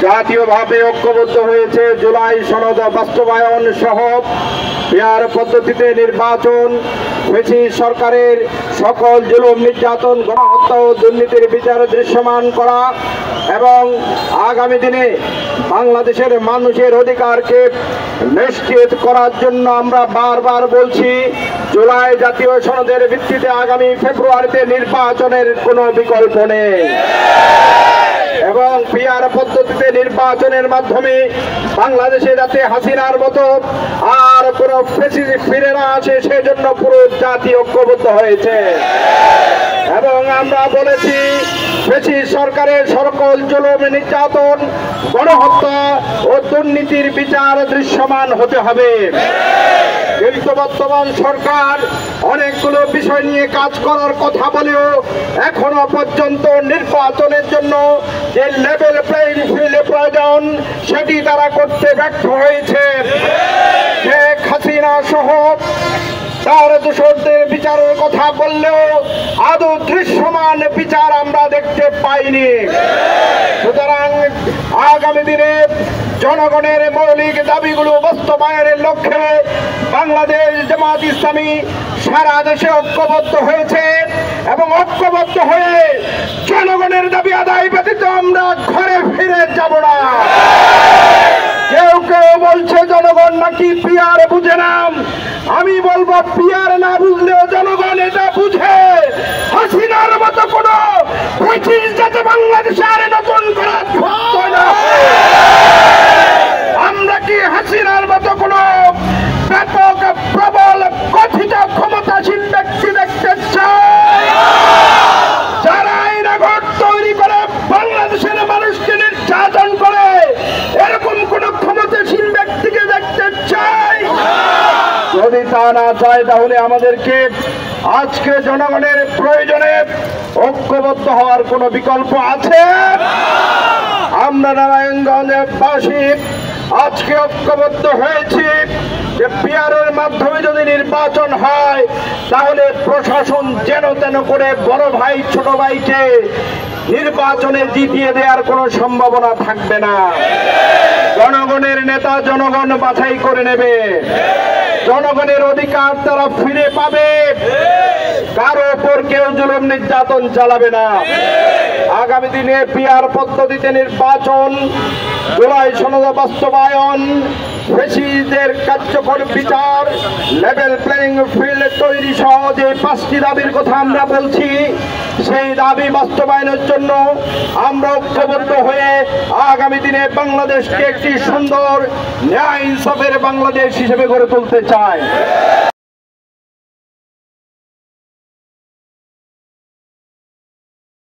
জাতীয়ভাবে ঐক্যবদ্ধ হয়েছে জুলাই সনদ বাস্তবায়ন সহ পিয়ার পদ্ধতিতে নির্বাচন, ফ্যাসিস্ট সরকারের সকল জুলুম, নির্যাতন, গণহত্যা ও দুর্নীতির বিচার দৃশ্যমান করা এবং আগামী দিনে বাংলাদেশের মানুষের অধিকারকে নিশ্চিত করার জন্য আমরা বারবার বলছি, জুলাই জাতীয় সনদের ভিত্তিতে আগামী ফেব্রুয়ারিতে নির্বাচনের কোনো বিকল্প নেই এবং পিয়ার পদ্ধতিতে নির্বাচনের মাধ্যমে বাংলাদেশে যাতে হাসিনার মতো আর কোনো ফ্যাসিস্ট ফিরে না আসে সেজন্য পুরো জাতি ঐক্যবদ্ধ হয়েছে এবং আমরা বলেছি ফ্যাসিস্ট সরকারের সকল জুলুম, নির্যাতন, গণহত্যা ও দুর্নীতির বিচার দৃশ্যমান হতে হবে। কিন্তু বর্তমান সরকার অনেকগুলো বিষয় নিয়ে কাজ করার কথা বলেও এখনো পর্যন্ত নির্বাচনের জন্য যে লেভেল প্লেইং ফিল্ড প্রয়োজন সেটি তারা করতে ব্যর্থ হয়েছে। শেখ হাসিনা সহ তার দোষরদের বিচারের কথা বললেও আদৌ দৃশ্যমান বিচার আমরা দেখতে পাইনি। সুতরাং আগামী দিনে জনগণের মৌলিক দাবিগুলো বাস্তবায়নের লক্ষ্যে বাংলাদেশ জামাত ইসলামী সারা দেশে ঐক্যবদ্ধ হয়েছে এবং ঐক্যবদ্ধ হয়ে জনগণের দাবি আদায় ব্যতীত আমরা ঘরে ফিরে যাব না। কেউ কেউ বলছে জনগণ নাকি পিয়ার বুঝে না, আমি বলবো পিয়ার না বুঝলেও জনগণ এটা বুঝে। হাসিনার মতো কোন যাতে বাংলাদেশে আর নতুন করে না, আমরা কি হাসিনার মতো কোন ব্যাপক প্রবল কথিত ক্ষমতাসীন ব্যক্তি দেখতে চাই যারা আইনাঘর তৈরি করে বাংলাদেশের মানুষকে নির্যাতন করে? এরকম কোন ক্ষমতাসীন ব্যক্তিকে দেখতে চাই? যদি তা না চায় তাহলে আমাদেরকে আজকে জনগণের প্রয়োজনে ঐক্যবদ্ধ হওয়ার কোনো বিকল্প আছে? আমরা নারায়ণগঞ্জবাসী আজকে ঐক্যবদ্ধ হয়েছি যে পিয়ারের মাধ্যমে যদি নির্বাচন হয় তাহলে প্রশাসন যেন তেন করে বড় ভাই ছোট ভাইকে নির্বাচনে জিতিয়ে দেওয়ার কোনো সম্ভাবনা থাকবে না। জনগণের নেতা জনগণ বাছাই করে নেবে, জনগণের অধিকার তারা ফিরে পাবে, কারো ওপর কেউ জুলুম নির্যাতন চালাবে না। আগামী দিনে পিয়ার পদ্ধতিতে নির্বাচন, জুলাই সনদ বাস্তবায়ন, ফ্যাসিস্টদের কার্যকর বিচার, লেভেল প্লেইং ফিল্ড তৈরি সহ যে 5টি দাবির কথা আমরা বলছি, সেই দাবি বাস্তবায়নের জন্য আমরা ঐক্যবদ্ধ হয়ে আগামী দিনে বাংলাদেশকে একটি সুন্দর ন্যায় ইনসাফের বাংলাদেশ হিসেবে গড়ে তুলতে চাই।